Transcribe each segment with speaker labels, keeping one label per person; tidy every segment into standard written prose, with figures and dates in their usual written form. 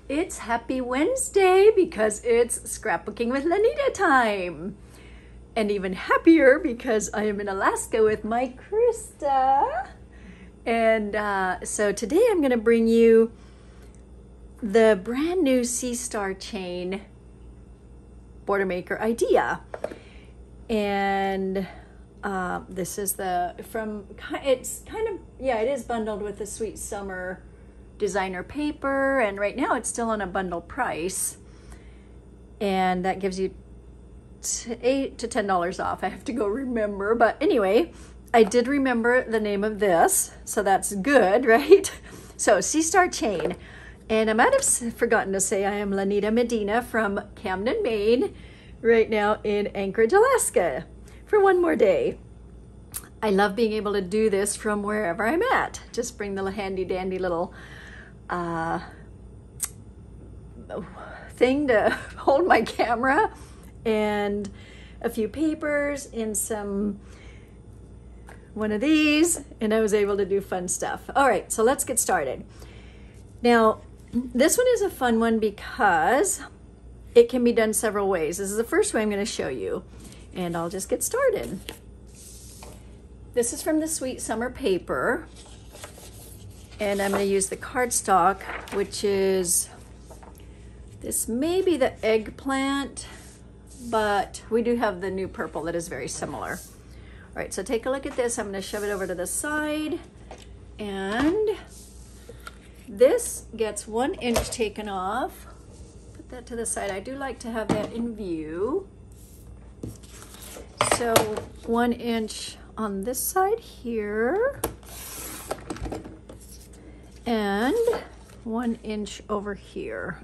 Speaker 1: It's Happy Wednesday because it's Scrapbooking with Lanita time. And even happier because I am in Alaska with my Krista. And so today I'm going to bring you the brand new Sea Star Chain Bordermaker idea. And this is it is bundled with the Sweet Summer designer paper, and right now it's still on a bundle price, and that gives you $8 to $10 off. I have to go remember, but anyway, I did remember the name of this, so that's good, right? So Sea Star Chain, and I might have forgotten to say I am Lanita Medina from Camden, Maine, right now in Anchorage, Alaska, for one more day. I love being able to do this from wherever I'm at. Just bring the handy dandy little thing to hold my camera and a few papers and one of these, and I was able to do fun stuff. All right, so let's get started. Now, this one is a fun one because it can be done several ways. This is the first way I'm going to show you, and I'll just get started. This is from the Sweet Summer paper, and I'm going to use the cardstock, which is, this may be the eggplant, but we do have the new purple that is very similar. All right, so take a look at this. I'm going to shove it over to the side, and this gets 1 inch taken off. Put that to the side. I do like to have that in view. So 1 inch on this side here, and 1 inch over here.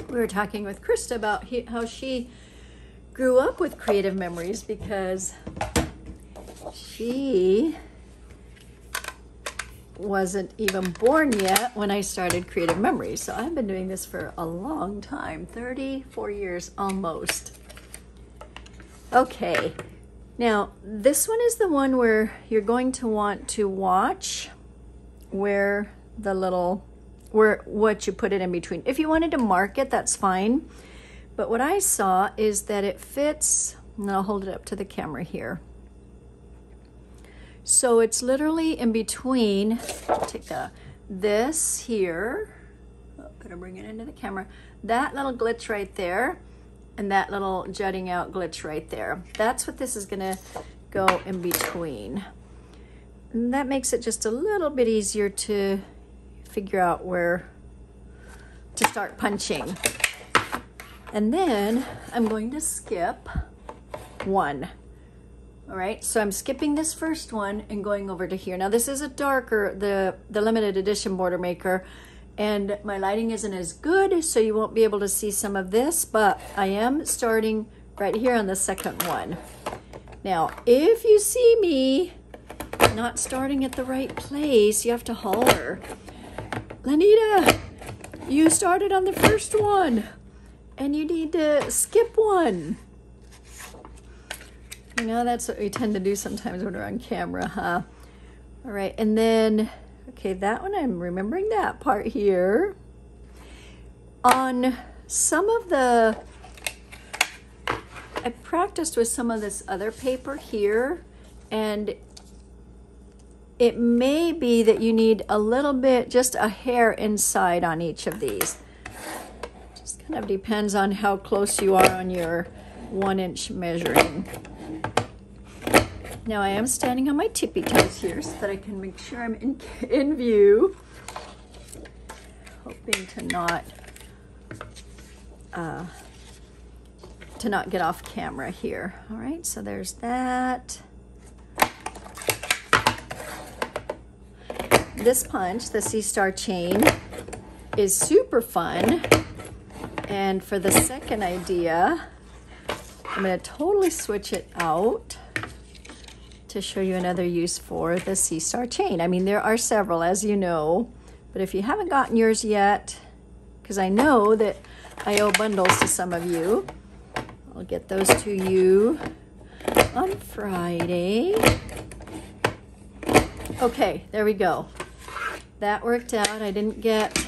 Speaker 1: We were talking with Krista about how she grew up with creative memories, because she wasn't even born yet when I started Creative Memories. So I've been doing this for a long time, 34 years almost. Okay, now this one is the one where you're going to want to watch where what you put it in between. If you wanted to mark it, that's fine. But what I saw is that it fits, and I'll hold it up to the camera here. So it's literally in between. Take this here. Oh, better bring it into the camera. That little glitch right there, and that little jutting out glitch right there. That's what this is gonna go in between. And that makes it just a little bit easier to figure out where to start punching. And then I'm going to skip one. All right, so I'm skipping this first one and going over to here. Now this is a darker, the limited edition Bordermaker, and my lighting isn't as good, so you won't be able to see some of this, but I am starting right here on the second one. Now, if you see me not starting at the right place, you have to holler, Lanita, you started on the first one and you need to skip one. You know, that's what we tend to do sometimes when we're on camera, huh? All right, and then, okay, that one, I'm remembering that part here. On some of I practiced with some of this other paper here, and it may be that you need a little bit, just a hair inside on each of these. Just kind of depends on how close you are on your 1 inch measuring. Now I am standing on my tippy toes here so that I can make sure I'm in view. Hoping to not get off camera here. All right, so there's that. This punch, the Sea Star Chain, is super fun. And for the second idea, I'm going to totally switch it out to show you another use for the Sea Star Chain. I mean, there are several, as you know, but if you haven't gotten yours yet, because I know that I owe bundles to some of you, I'll get those to you on Friday. Okay, there we go. That worked out. I didn't get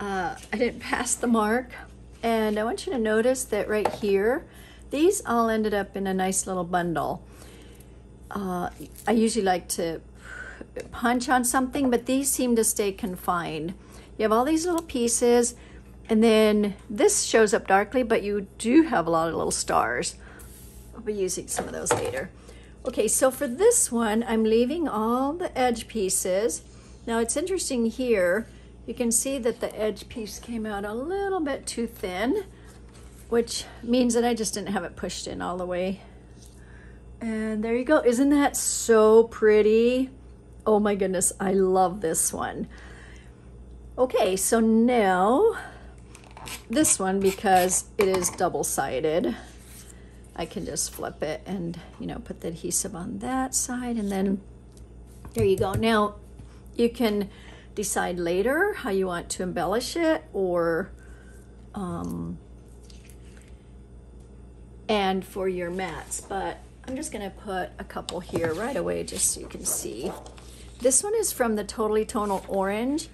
Speaker 1: I didn't pass the mark. And I want you to notice that right here, these all ended up in a nice little bundle. I usually like to punch on something, but these seem to stay confined. You have all these little pieces, and then this shows up darkly, but you do have a lot of little stars. I'll be using some of those later. Okay, so for this one, I'm leaving all the edge pieces. Now it's interesting here, you can see that the edge piece came out a little bit too thin, which means that I just didn't have it pushed in all the way. And there you go. Isn't that so pretty? Oh my goodness, I love this one. Okay, so now this one, because it is double-sided, I can just flip it and, you know, put the adhesive on that side, and then there you go. Now you can decide later how you want to embellish it, or and for your mats, but I'm just gonna put a couple here right away just so you can see. This one is from the Totally Tonal Orange,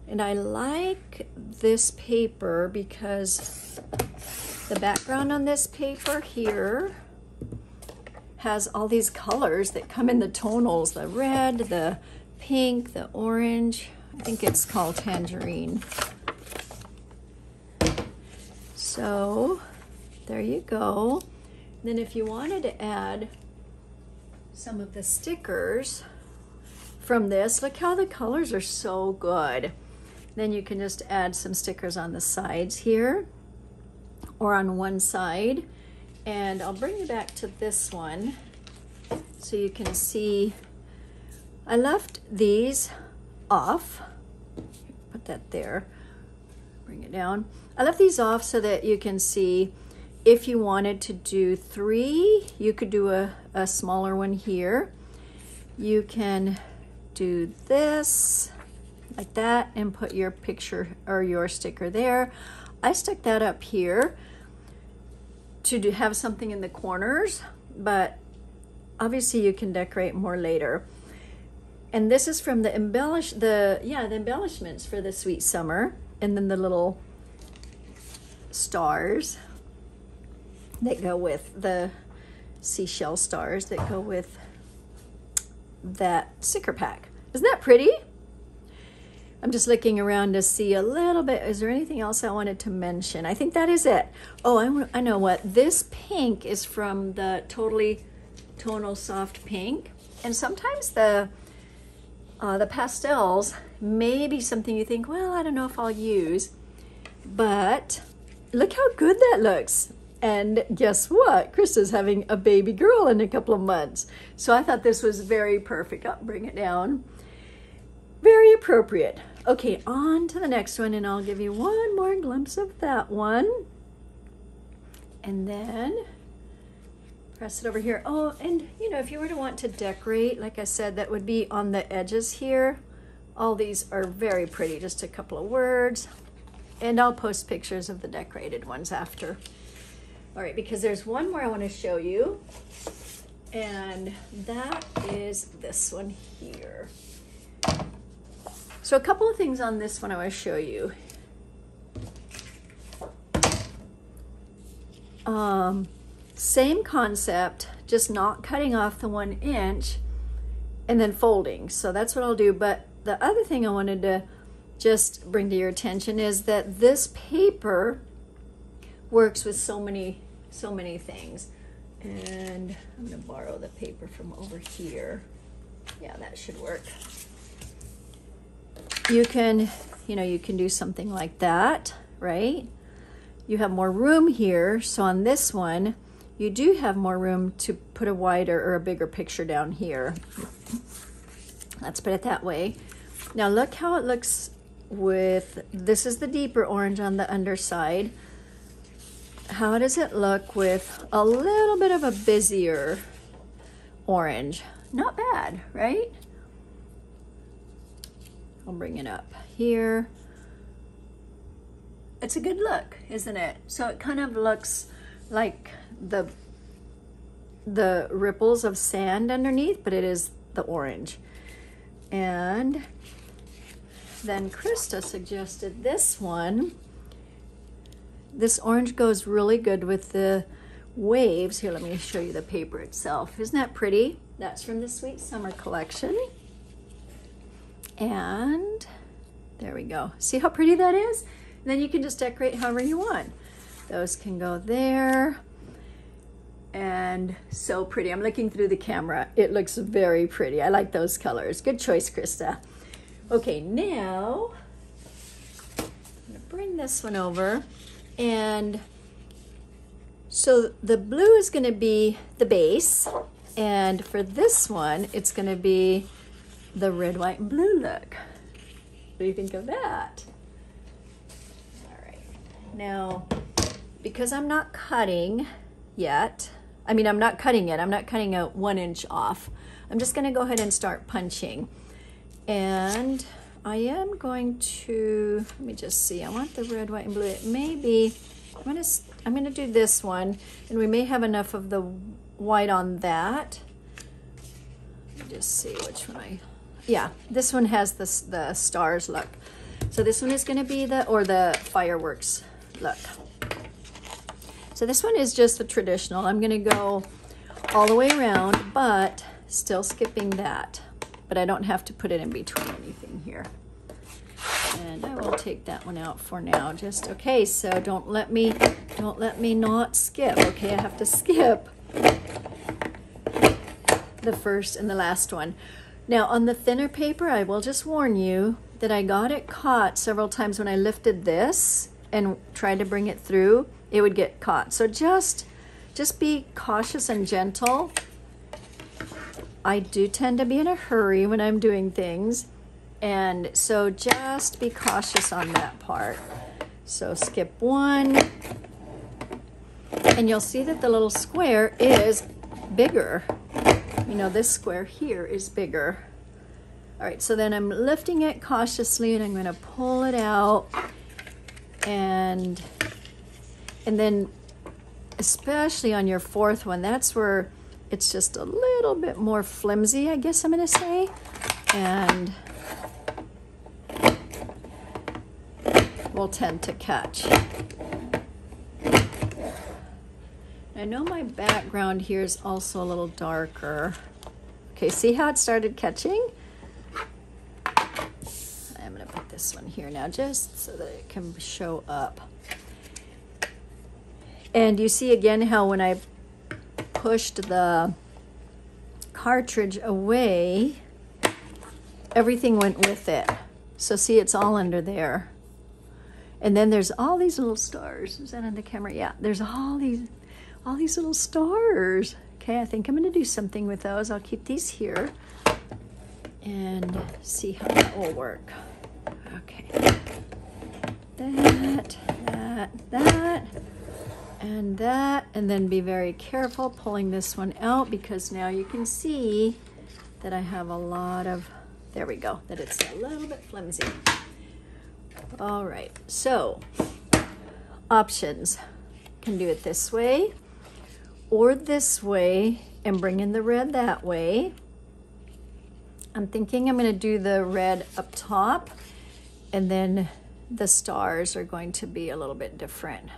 Speaker 1: and I like this paper because the background on this paper here has all these colors that come in the tonals, the red, the pink, the orange. I think it's called Tangerine. So there you go. Then if you wanted to add some of the stickers from this, look how the colors are so good. Then you can just add some stickers on the sides here or on one side. And I'll bring you back to this one so you can see. I left these off. Put that there. Bring it down. I left these off so that you can see if you wanted to do 3, you could do a smaller one here. You can do this like that and put your picture or your sticker there. I stuck that up here to have something in the corners, but obviously you can decorate more later. And this is from the embellishments for the Sweet Summer, and then the little stars that go with the seashell stars that go with that sticker pack. Isn't that pretty? I'm just looking around to see a little bit. Is there anything else I wanted to mention? I think that is it. Oh, I know what. This pink is from the Totally Tonal Soft Pink. And sometimes the pastels may be something you think, well, I don't know if I'll use. But look how good that looks. And guess what? Krista's having a baby girl in a couple of months. So I thought this was very perfect. I'll bring it down. Very appropriate. Okay, on to the next one, and I'll give you one more glimpse of that one. And then press it over here. Oh, and you know, if you were to want to decorate, like I said, that would be on the edges here. All these are very pretty, just a couple of words. And I'll post pictures of the decorated ones after. All right, because there's one more I want to show you, and that is this one here. So a couple of things on this one I want to show you. Same concept, just not cutting off the 1 inch and then folding. So that's what I'll do. But the other thing I wanted to just bring to your attention is that this paper works with so many things. And I'm going to borrow the paper from over here. Yeah, that should work. You can, you can do something like that, right? You have more room here. So on this one, you do have more room to put a wider or a bigger picture down here. Let's put it that way. Now look how it looks with, this is the deeper orange on the underside. How does it look with a little bit of a busier orange? Not bad, right? I'll bring it up here. It's a good look, isn't it? So it kind of looks like the ripples of sand underneath, but it is the orange. And then Krista suggested this one. This orange goes really good with the waves. Here, let me show you the paper itself. Isn't that pretty? That's from the Sweet Summer collection. And there we go. See how pretty that is? And then you can just decorate however you want. Those can go there. And so pretty. I'm looking through the camera. It looks very pretty. I like those colors. Good choice, Krista. Okay, now I'm gonna bring this one over. And so the blue is gonna be the base. And for this one, it's gonna be the red, white, and blue look. What do you think of that? All right. Now, because I'm not cutting yet, I'm not cutting it. I'm not cutting a 1 inch off. I'm just gonna go ahead and start punching. And I am going to, let me just see. I want the red, white, and blue. It may be, I'm gonna do this one, and we may have enough of the white on that. Let me just see which one yeah, this one has the stars look. So this one is gonna be the fireworks look. So this one is just the traditional. I'm gonna go all the way around, but still skipping that. But I don't have to put it in between anything here. And I will take that one out for now. Just, okay, so don't let me not skip. Okay, I have to skip the first and the last one. Now on the thinner paper, I will just warn you that I got it caught several times when I lifted this and tried to bring it through, it would get caught. So just be cautious and gentle. I do tend to be in a hurry when I'm doing things. And so just be cautious on that part. So skip one. And you'll see that the little square is bigger. You know, this square here is bigger. All right, so then I'm lifting it cautiously and I'm gonna pull it out. And then especially on your fourth one, that's where it's just a little bit more flimsy, I guess I'm gonna say. And will tend to catch. I know my background here is also a little darker. Okay, see how it started catching? I'm gonna put this one here now just so that it can show up. And you see again how when I pushed the cartridge away, everything went with it. So see, it's all under there. And then there's all these little stars. Is that on the camera? Yeah, there's all these little stars. Okay, I think I'm gonna do something with those. I'll keep these here and see how that will work. Okay, that, and then be very careful pulling this one out because now you can see that I have a lot of, there we go, that it's a little bit flimsy. All right, so options. Can do it this way or this way and bring in the red that way. I'm thinking I'm going to do the red up top and then the stars are going to be a little bit different.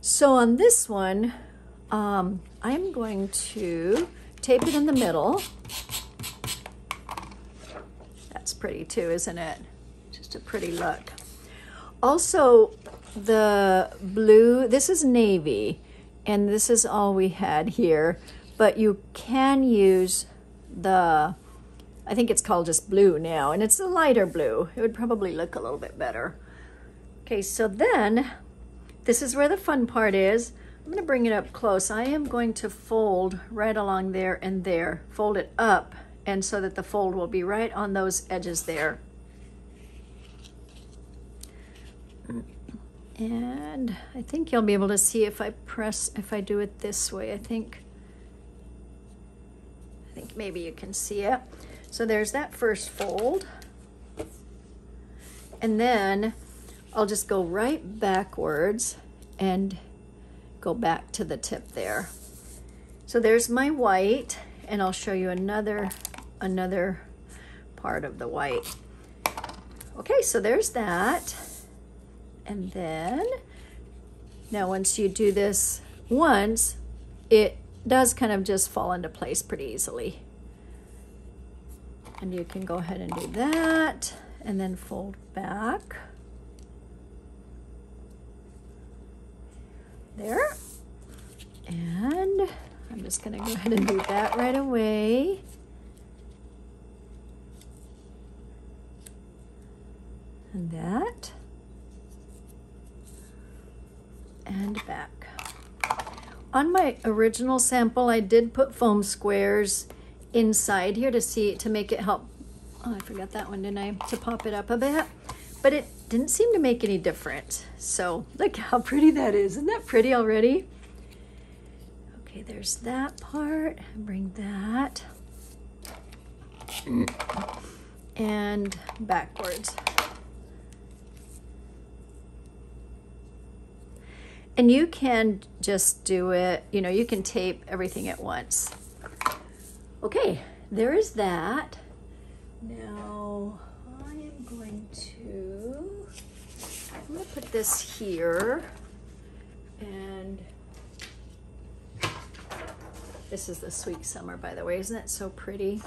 Speaker 1: So on this one, I'm going to tape it in the middle. That's pretty too, isn't it? Just a pretty look. Also, the blue, this is navy, and this is all we had here, but you can use the, I think it's called just blue now, and it's a lighter blue. It would probably look a little bit better. Okay, so then, this is where the fun part is. I'm gonna bring it up close. I am going to fold right along there and there, fold it up, and so that the fold will be right on those edges there. And I think you'll be able to see if I do it this way. I think maybe you can see it. So there's that first fold. And then I'll just go right backwards and go back to the tip there. So there's my white, and I'll show you another part of the white. Okay, so there's that. And then, now once you do this once, it does kind of just fall into place pretty easily. And you can go ahead and do that and then fold back. There. And I'm just gonna go ahead and do that right away. And that. And back. On my original sample, I did put foam squares inside here to make it help. Oh, I forgot that one, didn't I? To pop it up a bit. But it didn't seem to make any difference. So look how pretty that is. Isn't that pretty already? Okay, there's that part. Bring that. And backwards. And you can just do it, you know, you can tape everything at once. Okay, there is that. Now, I'm going to put this here. And this is the Sweet Summer, by the way. Isn't it so pretty?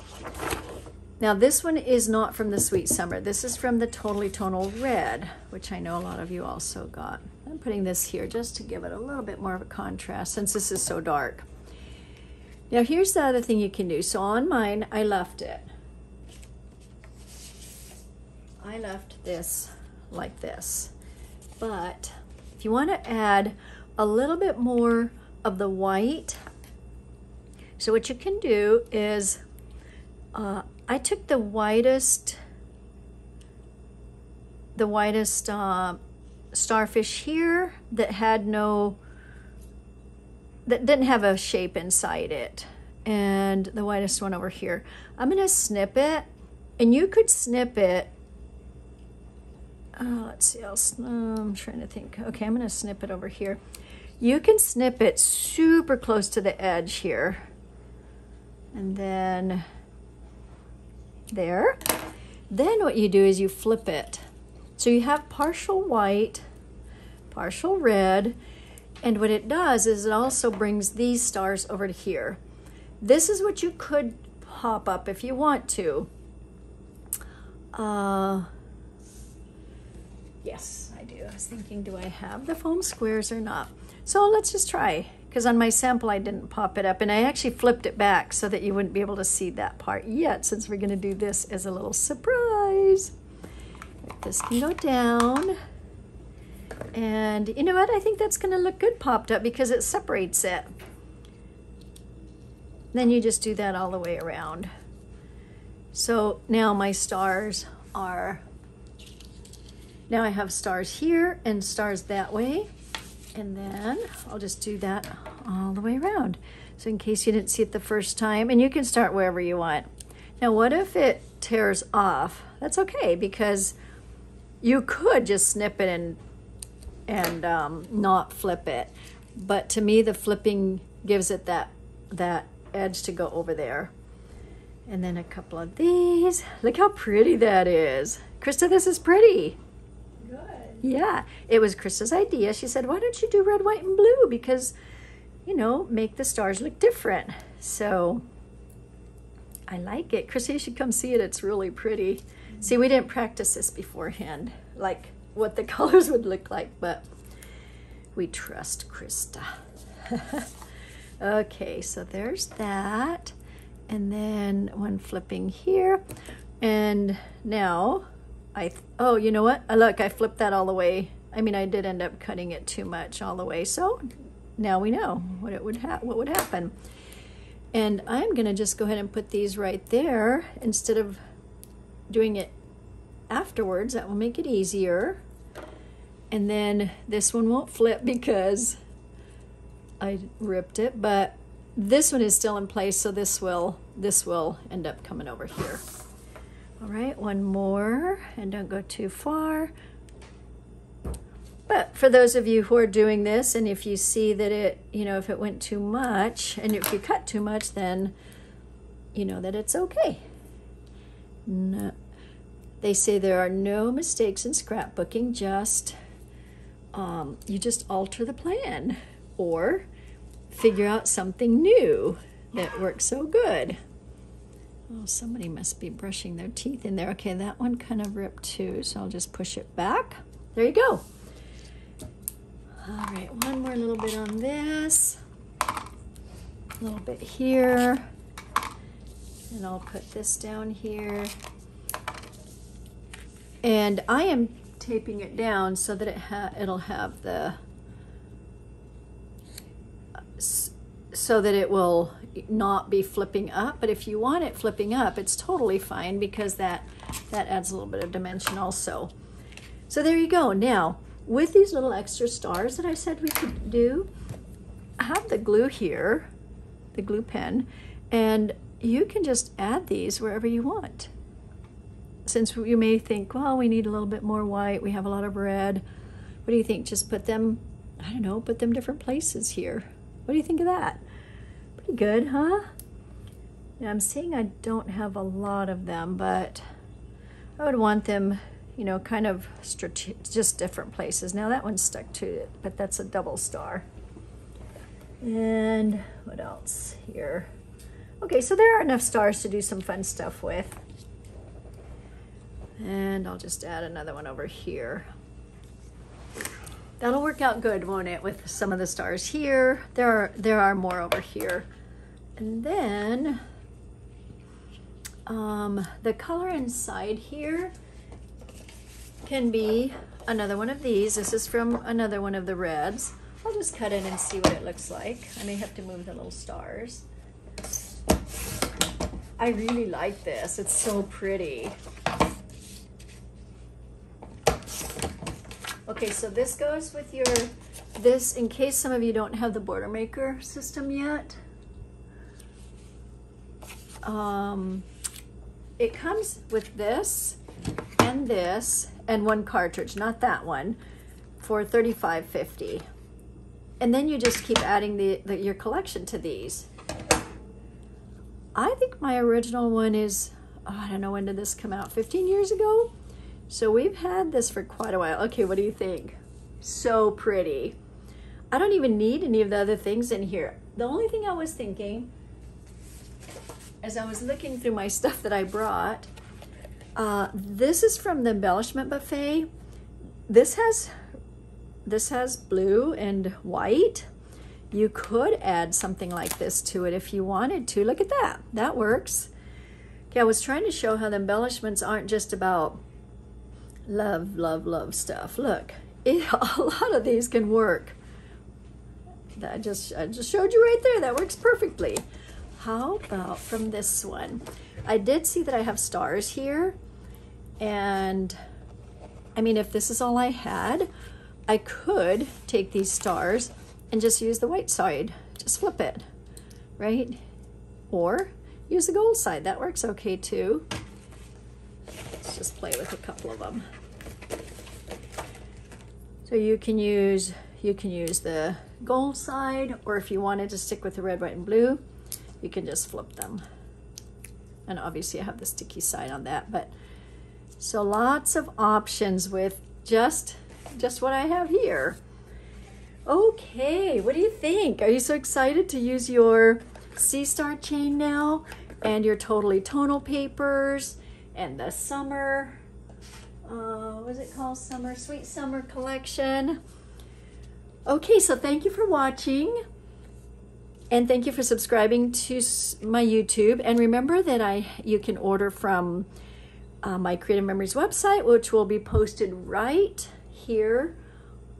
Speaker 1: Now, this one is not from the Sweet Summer. This is from the Totally Tonal Red, which I know a lot of you also got. I'm putting this here just to give it a little bit more of a contrast since this is so dark. Now, here's the other thing you can do. So on mine, I left it. I left this like this. But if you want to add a little bit more of the white, so what you can do is, I took the whitest starfish here that didn't have a shape inside it, and the whitest one over here. I'm gonna snip it, and you could snip it. Let's see, I'm trying to think. Okay, I'm gonna snip it over here. You can snip it super close to the edge here, and then there. Then what you do is you flip it. So you have partial white, partial red, and what it does is it also brings these stars over to here. This is what you could pop up if you want to. Yes, I do. I was thinking, do I have the foam squares or not? So let's just try, because on my sample I didn't pop it up, and I actually flipped it back so that you wouldn't be able to see that part yet, since we're going to do this as a little surprise. This can go down, and you know what, I think that's going to look good popped up because it separates it. Then you just do that all the way around. So now my stars are, now I have stars here and stars that way, and then I'll just do that all the way around. So in case you didn't see it the first time, and you can start wherever you want. Now what if it tears off? That's okay, because you could just snip it and not flip it. But to me, the flipping gives it that edge to go over there. And then a couple of these. Look how pretty that is. Krista, this is pretty.
Speaker 2: Good.
Speaker 1: Yeah, it was Krista's idea. She said, why don't you do red, white, and blue? Because, you know, make the stars look different. So I like it. Krista, you should come see it. It's really pretty. See, we didn't practice this beforehand, like what the colors would look like, but we trust Krista. Okay, so there's that. And then one flipping here. And now oh, you know what? Look, I flipped that all the way. I mean, I did end up cutting it too much all the way. So now we know what would happen. And I'm gonna just go ahead and put these right there instead of doing it afterwards. That will make it easier. And then this one won't flip because I ripped it, but this one is still in place, so this will end up coming over here. All right, one more, and don't go too far. But for those of you who are doing this, and if you see that it, you know, if it went too much, and if you cut too much, then you know that it's okay. No, they say there are no mistakes in scrapbooking, just you just alter the plan or figure out something new that works so good. Oh, somebody must be brushing their teeth in there. Okay, that one kind of ripped too, so I'll just push it back. There you go. All right, one more little bit on this. A little bit here. And I'll put this down here. And I am taping it down so that it'll have the, so that it will not be flipping up. But if you want it flipping up, it's totally fine, because that adds a little bit of dimension also. So there you go. Now, with these little extra stars that I said we could do, I have the glue here, the glue pen, and you can just add these wherever you want. Since you may think, well, we need a little bit more white, we have a lot of red. What do you think? Just put them, I don't know, put them different places here. What do you think of that? Pretty good, huh? Now I'm seeing I don't have a lot of them, but I would want them, you know, kind of just different places. Now that one's stuck to it, but that's a double star. And what else here? Okay, so there are enough stars to do some fun stuff with. And I'll just add another one over here. That'll work out good, won't it, with some of the stars here. There are more over here. And then the color inside here can be another one of these. This is from another one of the reds. I'll just cut in and see what it looks like. I may have to move the little stars. I really like this. It's so pretty. Okay, so this goes with your, this, in case some of you don't have the Bordermaker system yet. It comes with this and one cartridge, not that one, for $35.50. And then you just keep adding your collection to these. I think my original one is, oh, I don't know, when did this come out? 15 years ago? So we've had this for quite a while. Okay, what do you think? So pretty. I don't even need any of the other things in here. The only thing I was thinking, as I was looking through my stuff that I brought, this is from the embellishment buffet. This has blue and white. You could add something like this to it if you wanted to. Look at that. That works. Okay, I was trying to show how the embellishments aren't just about love, love, love stuff. Look, a lot of these can work. I just showed you right there. That works perfectly. How about from this one? I did see that I have stars here. And I mean, if this is all I had, I could take these stars and just use the white side. Just flip it, right? Or use the gold side. That works okay too. Let's just play with a couple of them. So you can use the gold side, or if you wanted to stick with the red, white, and blue, you can just flip them. And obviously I have the sticky side on that, but so lots of options with just what I have here. Okay, what do you think? Are you so excited to use your Sea Star Chain now, and your Totally Tonal papers, and the summer, what is it called? Sweet Summer collection. Okay, so thank you for watching, and thank you for subscribing to my YouTube. And remember that you can order from my Creative Memories website, which will be posted right here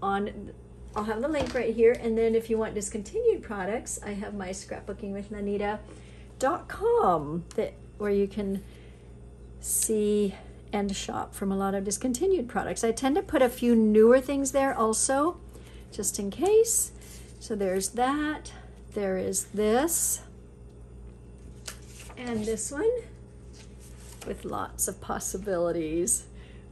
Speaker 1: on, I'll have the link right here. And then if you want discontinued products, I have my scrapbookingwithlanita.com where you can see and shop from a lot of discontinued products. I tend to put a few newer things there also, just in case. So there's that. There is this. And this one with lots of possibilities.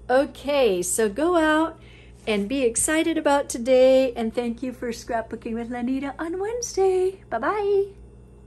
Speaker 1: Okay, so go out and be excited about today, and thank you for Scrapbooking with Lanita on Wednesday. Bye-bye.